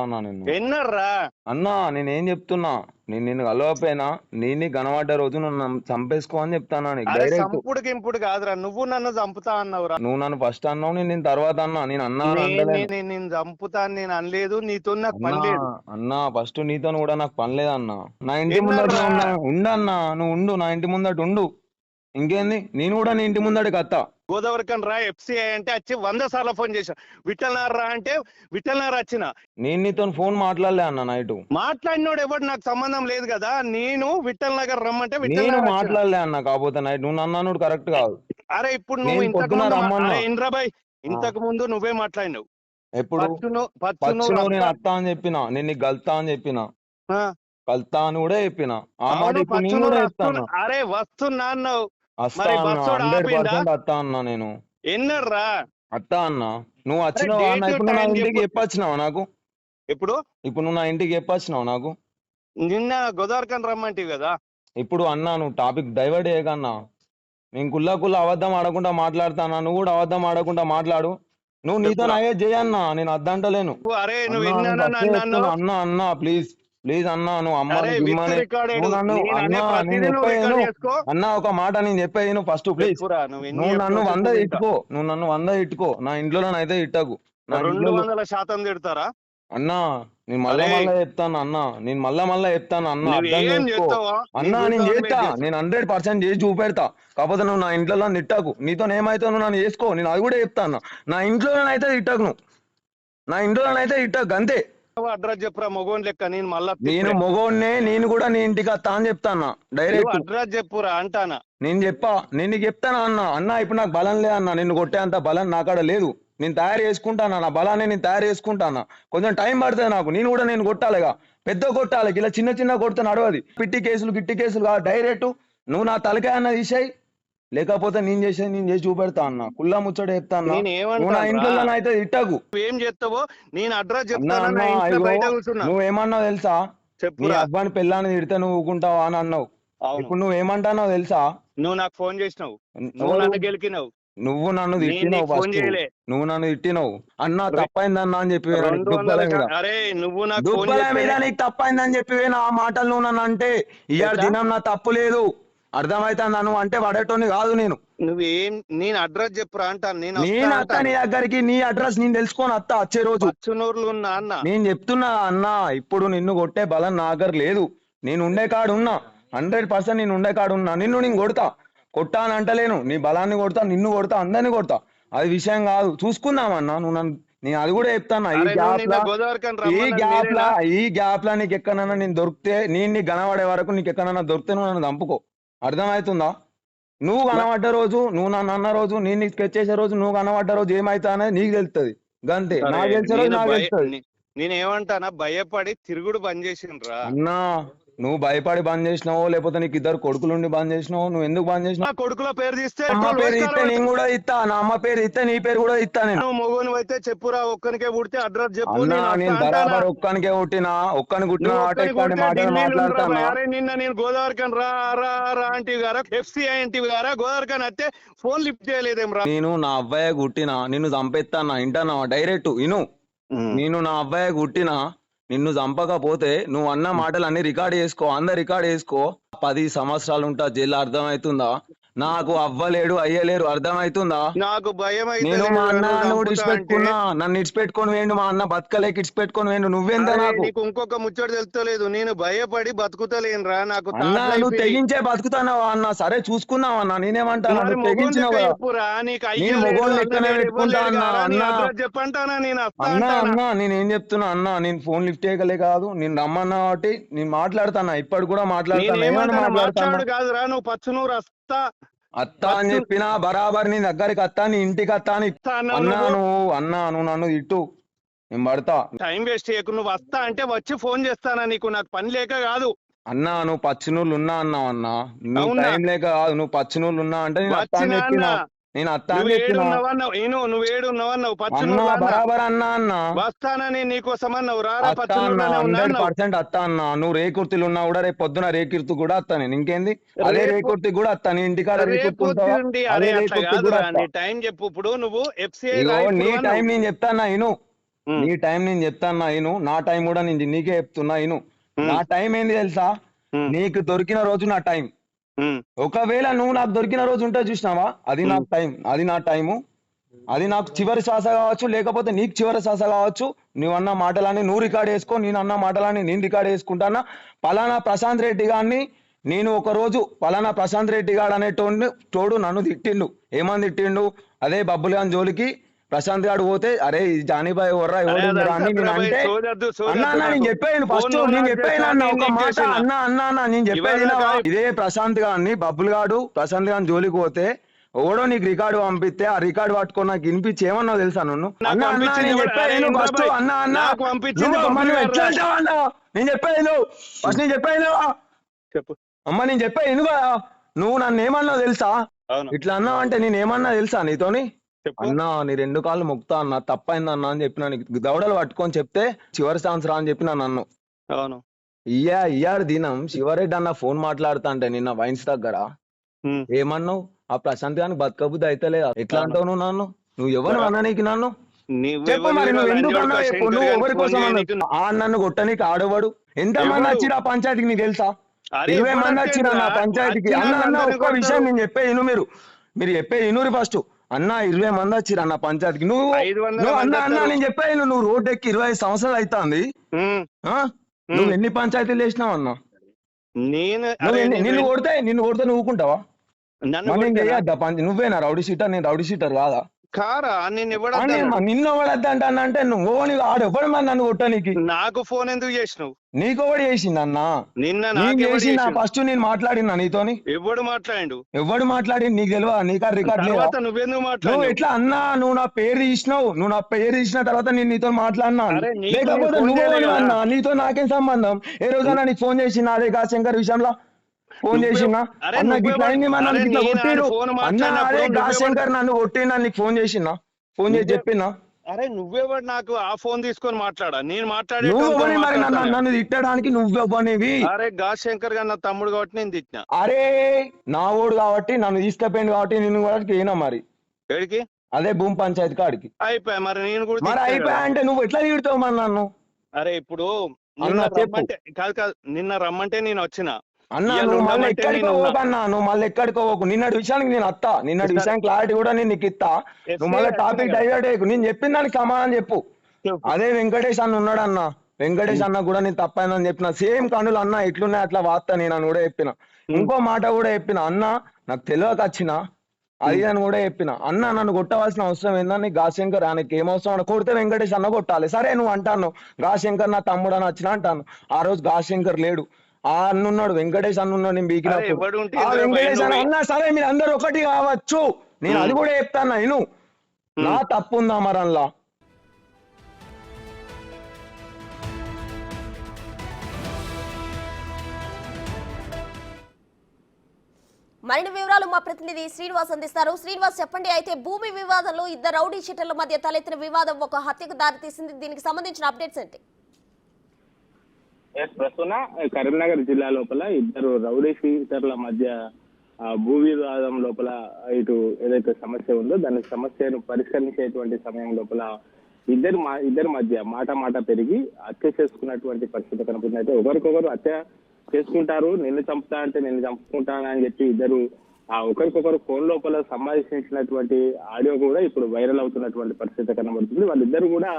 అన్నా నిన్ను. ఎన్నర్రా? అన్నా నేనేం చెప్తున్నా, నేను నిన్ను కలవపోయినా నీ కనబడ్డ రోజు నువ్వు నన్ను చంపేసుకో అని చెప్తానా నీకు అరే డైరెక్ట్. సంపుడు గింపుడు కాదురా, నువ్వు నన్ను చంపుతా అన్నావురా. నువ్వు నన్ను ఫస్ట్ అన్నావు, నేను నేను తర్వాత అన్నా. నేను అన్నా అని అంటలేను నేను చంపుతా అని నేను అనలేదు, నీతో నాకు అన్నా. పని లేదు. అన్నా ఫస్ట్ నీతో కూడా నాకు పని లేదన్నా. నా ఇంటి ముందట ఎన్నర్రా? ఉండన్నా, నువ్వు ఉండు, నా ఇంటి ముందట ఉండు. ఇంకేంది, నేను కూడా నీ ఇంటి ముందడికి వస్తా. గోదావరికన్ రా ఎఫ్సిఐ అంటే వచ్చి 100 సార్లు ఫోన్ చేశా. విఠలనార్ రా అంటే విఠలనార్ వచ్చిన. నేను నీతో ఫోన్ మాట్లాడలే అన్న నైట్. మాట్లాడినోడు ఎవడు నాకు సంబంధం లేదు కదా. నేను విఠల్ నగర్ రమ్మంటే నేను విఠలనార్ వచ్చిన. మాట్లాడలే అన్న, కాకపోతే నైట్ నువ్వు నన్ను అన్నాడు కరెక్ట్ కాదు. అరే ఇప్పుడు నువ్వు నేను ఇంతకు పొద్దున ముందు రమ్మన్నా. అరే ఇంద్రాబాయ్, ఇంతకు ముందు నువ్వే మాట్లాడినావు. ఎప్పుడు పచ్చును నేను అత్తా అని చెప్పిన, నేను నీకు గల్తా అని చెప్పిన, కల్తా అని కూడా చెప్పిన. ఆ మాట ఇప్పుడు నేను కూడా చెప్తాను. అరే వస్తున్నా అన్నావు. వస్తా మరి అన్న, బస్సోడు 100% వస్తా అన్నా. నేను ఎన్నర్రా? అత్తా అన్నా. నువ్వు వచ్చినావా అన్న? date, ఇప్పుడు నువ్వు నా time ఇంటికి చెప్పు. చెప్పొచ్చినావా నాకు? ఇప్పుడు ఇప్పుడు నువ్వు నా ఇంటికి చెప్పొచ్చినావు నాకు? నిన్న గోదావరికన్ రమ్మంటివి కదా. ఇప్పుడు అన్నా నువ్వు టాపిక్ డైవర్ట్ చేయకన్నా. నేను కుల్లా అబద్ధం ఆడకుండా మాట్లాడతానా, నువ్వు కూడా అబద్ధం ఆడకుండా మాట్లాడు. నువ్వు నీతో అయ్యే చేయన్నా, నేను అద్దంటలేను. అరే నువ్వు అన్నా, నేను ఎన్న first చెప్తున్నా, అన్నా అన్నా ప్లీజ్ ప్లీజ్ అన్నా, నువ్వు అమ్మని గిమ్మని నువ్వు నన్ను అన్నా, నేను చెప్పేను అన్నా, ఒక మాట నేను చెప్పేను ఫస్ట్ ప్లీజ్. నువ్వు నన్ను 100 ఇట్టుకో, నువ్వు నన్ను 100 ఇట్టుకో, నా ఇంట్లోనైతే ఇట్టకు. నా ఇంట్లో 200% తిడతారా అన్నా? నేను మళ్ళా చెప్తాను అన్నా, నేను మళ్ళా చెప్తాను అన్నా, అర్థం చేసుకో అన్నా. నేను చేస్తా, నేను 100% చేసి చూపెడతా. కాకపోతే నువ్వు నా ఇంట్లో తిట్టకు. నీతో ఏమైతే నువ్వు నన్ను చేసుకో, నేను అది కూడా చెప్తా అన్నా. నా ఇంట్లోనైతే తిట్టకు, నువ్వు నా ఇంట్లోనైతే తిట్టకు అంతే. అడ్రస్ చెప్పురా మొగోన్ లెక్క. నేను మళ్ళా నేను మొగోన్నే, నేను కూడా నీ ఇంటికి వస్తా అని చెప్తాను డైరెక్ట్. అడ్రస్ చెప్పురా అంటానా. నేను నీకు చెప్తాను అన్నా. ఇప్పుడు నాకు బలం లే అన్నా, నిన్ను కొట్టేంత బలం నాకాడ లేదు. నేను తయారు చేసుకుంటాను, నా బలాన్ని నేను తయారు చేసుకుంటాను. కొంచెం టైం పడుతుంది నాకు. నేను కొట్టాలిగా, పెద్ద కొట్టాలి. ఇలా చిన్న కొడితే నడవది. గిట్టి కేసులు కాదు, డైరెక్ట్ నువ్వు నా తలకాయ అన్న తీసేయి, లేకపోతే నేను చేసి చూపెడతా అన్న. కుల్లా ముచ్చట చెప్తా అన్న. నువ్వు నా ఇంట్లో అయితే ఇట్టకు. ఏం చెప్తావో నేను అడ్రస్ నువ్వేమన్నావు తెలుసా? నీ అబ్బాని పెళ్ళాన్ని తిడితే నువ్వు ఊకుంటావా అని అన్నావు. ఇప్పుడు నువ్వేమంటావు తెలుసా? నువ్వు నాకు ఫోన్ చేసినావు, నువ్వు నన్ను గెలికినావు, నువ్వు నన్ను తిట్టినావు. ఫస్ట్ నువ్వు నన్ను తిట్టినావు అన్నా, తప్పైందన్నా అని చెప్పి దుబ్బల మీద నీకు తప్పైందని చెప్పి నా మాటలు నువ్వు నన్ను అంటే, ఇవాళ దినం నా తప్పు లేదు, అర్థమైతుందా? నువ్వు అంటే పడేటోని కాదు నేను. నువ్వేం నేను అడ్రస్ చెప్పురా అంటాను. నేను అత్త నీ దగ్గరికి, నీ అడ్రస్ నేను తెలుసుకొని అత్త వచ్చే రోజు. నేను చెప్తున్నా అన్నా, ఇప్పుడు నిన్ను కొట్టే బలం నా దగ్గర లేదు. నేను ఉండే కాడు ఉన్నా, 100% నేను ఉండే కాడు ఉన్నా. నేను కొడతా, కొట్టా అని అంటలేను. నీ బలాన్ని కొడతా, నిన్ను కొడతా, అందరినీ కొడతా. అది విషయం కాదు, చూసుకుందామన్నా. నువ్వు నన్ను, నేను అది కూడా చెప్తాను. ఈ గ్యాప్ లా నీకు ఎక్కడన్నా నేను దొరికితే, నీ గనపడే వరకు నీకు ఎక్కడన్నా దొరికితే నువ్వు నన్ను చంపుకో. అర్థమవుతుందా? నువ్వు కనబడ్డ రోజు, నువ్వు నన్ను అన్న రోజు, నేను నీకు స్కెచ్ చేసే రోజు, నువ్వు కనబడ్డ రోజు ఏమైతా అనేది నీకు తెలుస్తుంది. గంతే, నాకు తెలిసే రోజు నాకు తెలుస్తుంది. నేనేమంటానా, భయపడి తిరుగుడు బంద్ చేసిండ్రా అన్నా. నువ్వు భయపడి బంద్ చేసినావో, లేకపోతే నీకు 2 కొడుకులుండి బంద్ చేసినావు. నువ్వు ఎందుకు బంద్ చేసినావు? కొడుకుల పేరు తీస్తే, అమ్మ పేరు ఇస్తే నేను కూడా ఇస్తా, నా అమ్మ పేరు ఇస్తే నీ పేరు కూడా ఇస్తా. నేను మొగోను అయితే చెప్పురా, ఒక్కనికే పుడితే అడ్రస్ చెప్పు. నేను బరాబర్ ఒక్కనికే పుట్టినా, ఒక్కని పుట్టిన మాట్లాడతాను. నిన్న నేను గోదావరికన్ రా రా రా అంటివి గారా, ఎఫ్సిఐ అంటివి గారా, గోదావరికన్ అయితే ఫోన్ లిఫ్ట్ చేయలేదేం రా. నేను నా అబ్బాయి పుట్టినా, నిన్ను చంపేస్తానా ఇంటనా డైరెక్ట్ ఇను. నేను నా అబ్బాయి పుట్టినా, నిన్ను చంపకపోతే నువ్వు అన్న మాటలు అన్ని రికార్డ్ చేసుకో, అందరు రికార్డ్ చేసుకో. 10 సంవత్సరాలు ఉంటా జైలు, అర్థమవుతుందా? నాకు అవ్వలేడు, అయ్యలేరు, అర్థమవుతుందా? నాకు భయం. నేను మా అన్న ఇడిచిపెట్టుకున్నా, నన్ను ఇడిచిపెట్టుకొని వేయండు. మా అన్న బతకలేక ఇడిచిపెట్టుకొని వేయండు. నువ్వెంత నాకు ఇంకొక ముచ్చట తెలుస్తలేదు. నేను భయపడి బతుకుతలేను రా. నాకు అన్నా, నువ్వు తెగించే బతుకుతున్నావా అన్న? సరే చూసుకుందాం అన్న, నేనేమంటాను, నువ్వు తెగించినావు. నేను మొగోళ్ళు లెక్కనే పెట్టుకుంటా అన్నా. చెప్పంటానా నేను అన్నా నేనేం చెప్తున్నా అన్నా, నేను ఫోన్ లిఫ్ట్ చేయగలే కాదు, నేను రమ్మన్నా కాబట్టి నేను మాట్లాడతానా, ఇప్పటి కూడా మాట్లాడతాను కాదురా. నువ్వు పచ్చునూరు అత్తా అని చెప్పినా బరాబర్ నీ దగ్గరికి అత్తా, నీ ఇంటికి అత్తా అని అన్నా. నువ్వు నన్ను ఇట్టు, నేను పడతా. టైం వేస్ట్ చేయకు. నువ్వు వస్తా అంటే వచ్చి ఫోన్ చేస్తానా నీకు, నాకు పని లేక కాదు అన్నా. నువ్వు పచ్చినూళ్ళు ఉన్నా అన్నావు అన్నా, నువ్వు టైం లేక కాదు, నువ్వు పచ్చినూళ్ళు ఉన్నా అంటే నేను అత్తా అని చెప్పినా. నేను అత్తా అని చెప్పినా, నువ్వు ఏడున్నావన్నావు. బరాబర్ అన్నా అన్నా, వస్తానని నీకోసం అన్నావు. 100% అత్తా అన్నా. నువ్వు రేకుర్తిలు ఉన్నా కూడా రేపు పొద్దున రేకుర్తి కూడా వస్తా నేను. ఇంకేంది, అదే రేకుర్తి కూడా వస్తా. నీ ఇంటికాడ టైం చెప్పు. ఇప్పుడు నువ్వు ఎఫ్సిఐ నీ టైం నేను చెప్తానా ఇను. నీ టైం నేను చెప్తాను ఇను, నా టైం కూడా నేను నీకే చెప్తున్నా ఇను. నా టైం ఏంది తెలుసా? నీకు దొరికిన రోజు నా టైం. ఒకవేళ నువ్వు నాకు దొరికిన రోజు ఉంటే చూసినావా, అది నాకు టైం, అది నా టైము, అది నాకు చివరి శ్వాస కావచ్చు, లేకపోతే నీకు చివరి శ్వాస కావచ్చు. నువ్వు అన్న మాటలని నువ్వు రికార్డ్ చేసుకో, నేను అన్న మాటలని నేను రికార్డ్ చేసుకుంటానా. పలానా ప్రశాంత్ రెడ్డి గారిని నేను ఒక రోజు పలానా ప్రశాంత్ రెడ్డి గారు తోడు నన్ను తిట్టిండు. ఏమని తిట్టిండు? అదే బబ్బులు గాని జోలికి ప్రశాంత్ గారు పోతే, అరే జానీబాయ్ ఎవర్రా ఎవడురా అని నేను అంటే, అన్నా అన్న నేను చెప్పాను ఫస్ట్, నేను చెప్పాను అన్న ఒక మాట, అన్న అన్న అన్న నేను చెప్పేది ఇదే ప్రశాంత్ గారిని బబ్బులు గాడు ప్రశాంత్ గారిని జోలికి పోతే ఓడో నీకు రికార్డు పంపిస్తే ఆ రికార్డు పట్టుకొని నాకు వినిపించి ఏమన్నా తెలుసా నన్ను? అన్న అన్న నేను చెప్పాను ఫస్ట్, అన్న అన్న మనం ఎట్లా అంటావు అన్న? నేను చెప్పాను ఫస్ట్, నేను చెప్పాను అమ్మ, నేను చెప్పాను కదా. నువ్వు నన్ను ఏమన్నావు తెలుసా? ఇట్లా అన్నావు అంటే నేను ఏమన్నా తెలుసా నీతోని? అన్నా నీ 2 కాళ్ళు మొక్తా అన్న, తప్పైందన్నా అని చెప్పిన. నీకు దవడలు పట్టుకొని చెప్తే చివరి సంవత్సరం అని చెప్పిన నన్ను. అవును, ఇయ్యాడు దినం శివరెడ్డి అన్న ఫోన్ మాట్లాడుతా అంటే నిన్న వైన్స్ దగ్గర ఏమన్నావు? ఆ ప్రశాంత్ గానికి బతకబుద్ధి అయితే లేదా? ఎట్లా అంటావు నువ్వు నన్ను? నువ్వు ఎవరు అన్నా నీకు నన్ను? చెప్పు మరి, నువ్వు ఎందుకు అన్నావు చెప్పు. నువ్వు ఎవరి కోసం అన్నావు? ఆ నన్ను కొట్టనీకి ఆడవాడు ఎంతమంది వచ్చిరా పంచాయతీకి నీకు తెలుసా? 20 మంది వచ్చిరా నా పంచాయతీకి. అన్న అన్న ఒక్క విషయం నేను చెప్పే ఇను, మీరు చెప్పే ఇనురి ఫస్ట్. అన్న 20 మంది వచ్చిరా నా పంచాయతీకి. నువ్వు అన్న అన్న నేను చెప్పాను, నువ్వు రోడ్డు ఎక్కి 25 సంవత్సరాలు అవుతుంది. నువ్వు ఎన్ని పంచాయతీలు వేసినావు అన్న? నిన్ను కొడితే నువ్వు ఊకుంటావా? నువ్వేనా రౌడీ షీటర్? నేను రౌడీ షీటర్ కాదా? నిన్ను ఎవడద్దంట అంటే నువ్వు ఆడు ఎవడు మరి నన్ను కొట్టనీకి? నాకు ఫోన్ ఎందుకు చేసినావు? నీకు ఎవడు చేసింది అన్న? చేసిన ఫస్ట్ నేను మాట్లాడినా నీతోని. ఎవడు మాట్లాడు? ఎవడు మాట్లాడి నీకు తెలియదా? నీకు రికార్డ్ లేదా? నువ్వు ఎట్లా అన్నా? నువ్వు నా పేరు తీసినావు, నువ్వు నా పేరు తీసిన తర్వాత నేను నీతో మాట్లాడినా. లేకపోతే నువ్వు అన్నా, నీతో నాకేం సంబంధం? ఏ రోజైనా నీకు ఫోన్ చేసినా అదే శంకర్ విషయంలో ఫోన్ చేసినా? అన్న గిట్లా అయింది మన ఇట్లా కొట్టిరు అన్న, అదే శంకర్ నన్ను కొట్టినా, నీకు ఫోన్ చేసినా? ఫోన్ చేసి చెప్పినా? అరే నువ్వెవడు నాకు ఆ ఫోన్ తీసుకొని మాట్లాడా? నేను మాట్లాడే మరి నన్ను తిట్టడానికి నువ్వెవ్వనివి? అరే శంకర్ గారు నా తమ్ముడు కాబట్టి నేను తిట్టినా. అరే నా ఓడు కాబట్టి నన్ను తీసుకపోయింది కాబట్టి నిన్ను కూడా అయినా మరి ఎక్కడికి? అదే భూమి పంచాయతీ కాడికి అయిపోయా. మరి నేను కూడా మరి అయిపోయా అంటే నువ్వు ఎట్లా తిడతావు మరి నన్ను? అరే ఇప్పుడు నిన్న రమ్మంటే నేను వచ్చిన. అన్నా నువ్వు మళ్ళీ ఎక్కడికో పోకన్నా, నువ్వు మళ్ళీ ఎక్కడికో పోకు. నిన్నటి విషయానికి నేను అత్తా, నిన్నటి విషయం క్లారిటీ కూడా నేను నీకు ఇస్తా. నువ్వు మళ్ళీ టాపిక్ డైవర్ట్ అయ్యకు. నేను చెప్పిన దానికి సమాధానం చెప్పు. అదే వెంకటేష్ అన్న ఉన్నాడు అన్న, వెంకటేష్ అన్న కూడా నేను తప్పైందని చెప్పిన. సేమ్ కనులు అన్న ఎట్లున్నాయి అట్లా వాస్తా నేను అని కూడా చెప్పిన. ఇంకో మాట కూడా చెప్పిన, అన్న నాకు తెలియక వచ్చిన అది అని కూడా చెప్పిన. అన్న నన్ను కొట్టవలసిన అవసరం ఏందని గాశంకర్ ఆయనకి ఏమవసరం అని కొడితే వెంకటేష్ అన్న కొట్టాలి. సరే నువ్వు అంటాను గాశంకర్ నా తమ్ముడు అని వచ్చిన అంటాను. ఆ రోజు గాశంకర్ లేడు, ఆ అన్నున్నాడు, వెంకటేష్ అన్నున్నాడు. నేను బీకినప్పుడు ఆ వెంకటేష్ అన్న సరే మీరు అందరు ఒకటి కావచ్చు, నేను అది కూడా చెప్తాను. నేను నా తప్పు ఉందా మరల్లా? మరిన్ని వివరాలు మా ప్రతినిధి శ్రీనివాస్ అందిస్తారు. శ్రీనివాస్ చెప్పండి, అయితే భూమి వివాదంలో ఇద్దరు రౌడీ షీటర్ల మధ్య తలెత్తిన వివాదం ఒక హత్యకు దారితీసింది. దీనికి సంబంధించిన అప్డేట్స్ ఏంటి? ప్రస్తుతం కరీంనగర్ జిల్లా లోపల ఇద్దరు రౌడీ షీటర్ల మధ్య భూ వివాదం లోపల ఇటు ఏదైతే సమస్య ఉందో దాని సమస్యను పరిష్కరించేటువంటి సమయం లోపల ఇద్దరి మధ్య మాట పెరిగి హత్య చేసుకున్నటువంటి పరిస్థితి కనపడింది. అయితే ఒకరికొకరు హత్య చేసుకుంటారు, నిన్ను చంపుతా అంటే నిన్ను చంపుకుంటాను అని చెప్పి ఇద్దరు ఒకరికొకరు ఫోన్ లోపల సంభాషించినటువంటి ఆడియో కూడా ఇప్పుడు వైరల్ అవుతున్నటువంటి పరిస్థితి కనబడుతుంది. వాళ్ళిద్దరు కూడా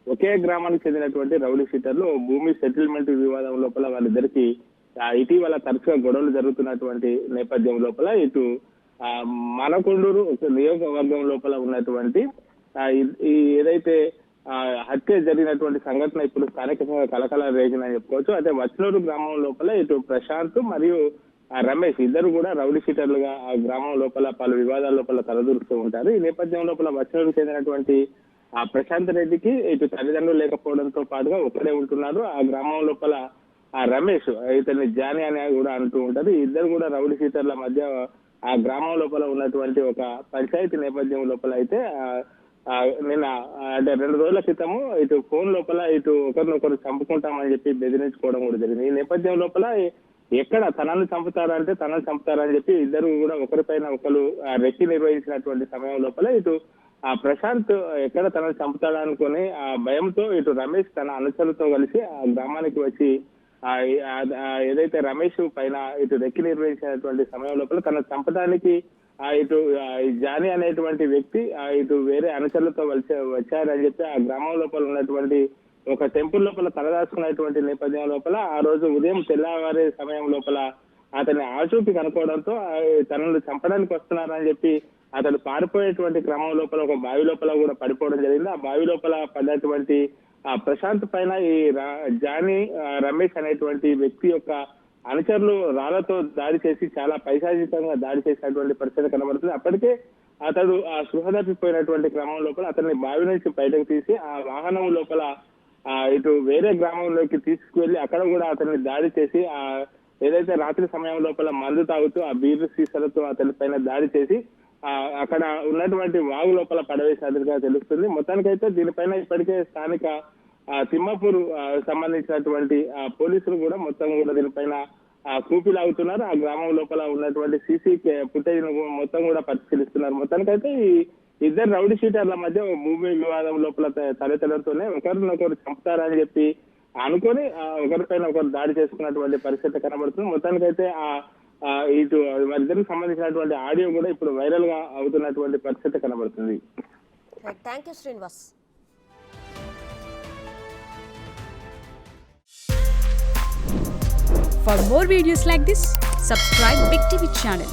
ఒకే గ్రామానికి చెందినటువంటి రౌడీ షీటర్లు. భూమి సెటిల్మెంట్ వివాదం లోపల వాళ్ళిద్దరికి ఇటీవల తరచుగా గొడవలు జరుగుతున్నటువంటి నేపథ్యం లోపల ఇటు మనకొండూరు నియోజకవర్గం లోపల ఉన్నటువంటి ఏదైతే హత్య జరిగినటువంటి సంఘటన ఇప్పుడు స్థానికంగా కలకల రేగిందని చెప్పుకోవచ్చు. అయితే వచ్నూరు గ్రామం లోపల ఇటు ప్రశాంత్ మరియు రమేష్ ఇద్దరు కూడా రౌడీ షీటర్లుగా ఆ గ్రామం లోపల పలు వివాదాల లోపల తలదూరుస్తూ ఉంటారు. ఈ నేపథ్యం లోపల వచ్నూరుకు చెందినటువంటి ప్రశాంత్ రెడ్డికి ఇటు తల్లిదండ్రులు లేకపోవడంతో పాటుగా ఒక్కడే ఉంటున్నారు. ఆ గ్రామం లోపల రమేష్ ఇతన్ని జాని అని కూడా అంటూ ఉంటారు. ఇద్దరు కూడా రౌడీ షీటర్ల మధ్య ఆ గ్రామం లోపల ఉన్నటువంటి ఒక పంచాయతీ నేపథ్యం లోపల అయితే నిన్న అంటే 2 రోజుల క్రితము ఇటు ఫోన్ లోపల ఇటు ఒకరినొకరు చంపుకుంటామని చెప్పి బెదిరించుకోవడం కూడా జరిగింది. ఈ నేపథ్యం లోపల ఎక్కడ తనను చంపుతారంటే తనను చంపుతారని చెప్పి ఇద్దరు కూడా ఒకరిపైన ఒకరు రెక్కి నిర్వహించినటువంటి సమయం లోపల ఇటు ఆ ప్రశాంత్ ఎక్కడ తనను చంపుతాడా అనుకుని ఆ భయంతో ఇటు రమేష్ తన అనుచరులతో కలిసి ఆ గ్రామానికి వచ్చి ఏదైతే రమేష్ పైన ఇటు రెక్కి నిర్వహించినటువంటి సమయం లోపల తన చంపడానికి ఇటు జానీ అనేటువంటి వ్యక్తి ఇటు వేరే అనుచరులతో వచ్చారని చెప్పి ఆ గ్రామం లోపల ఉన్నటువంటి ఒక టెంపుల్ లోపల తలదాచుకున్నటువంటి నేపథ్యం లోపల ఆ రోజు ఉదయం తెల్లవారే సమయం లోపల అతని ఆచూపి కనుక్కోవడంతో తనను చంపడానికి వస్తున్నారని చెప్పి అతడు పారిపోయేటువంటి క్రమం లోపల ఒక బావి లోపల కూడా పడిపోవడం జరిగింది. ఆ బావి లోపల పడ్డటువంటి ఆ ప్రశాంత్ పైన ఈ జానీ రమేష్ అనేటువంటి వ్యక్తి యొక్క అనుచరులు రాళ్లతో దాడి చేసి చాలా పైశాచికంగా దాడి చేసినటువంటి పరిస్థితి కనబడుతుంది. అప్పటికే అతడు ఆ స్పృహ తప్పిపోయినటువంటి క్రమం లోపల అతన్ని బావి నుంచి బయటకు తీసి ఆ వాహనం లోపల ఇటు వేరే గ్రామంలోకి తీసుకువెళ్లి అక్కడ కూడా అతన్ని దాడి చేసి ఏదైతే రాత్రి సమయం లోపల మందు తాగుతూ ఆ బీరు సీసాలతో అతని పైన దాడి చేసి అక్కడ ఉన్నటువంటి వాగు లోపల పడవేసినట్టుగా తెలుస్తుంది. మొత్తానికైతే దీనిపైన ఇప్పటికే స్థానిక తిమ్మాపూర్ సంబంధించినటువంటి పోలీసులు కూడా మొత్తం కూడా దీనిపైన కూపిలాగుతున్నారు. ఆ గ్రామం లోపల ఉన్నటువంటి సీసీ ఫుటేజ్ మొత్తం కూడా పరిశీలిస్తున్నారు. మొత్తానికైతే ఈ ఇద్దరు రౌడీ షీటర్ల మధ్య భూమి వివాదం లోపల తలెత్తడంతోనే ఒకరినొకరు చంపుతారని చెప్పి అనుకొని ఒకరిపైన ఒకరు దాడి చేసుకున్నటువంటి పరిస్థితి కనబడుతుంది. మొత్తానికైతే ఇటు వారిద్దరికి సంబంధించినటువంటి ఆడియో కూడా ఇప్పుడు వైరల్ గా అవుతున్నటువంటి పరిస్థితి కనబడుతుంది. Thank you Srinivas. For more videos like this, subscribe Big TV channel.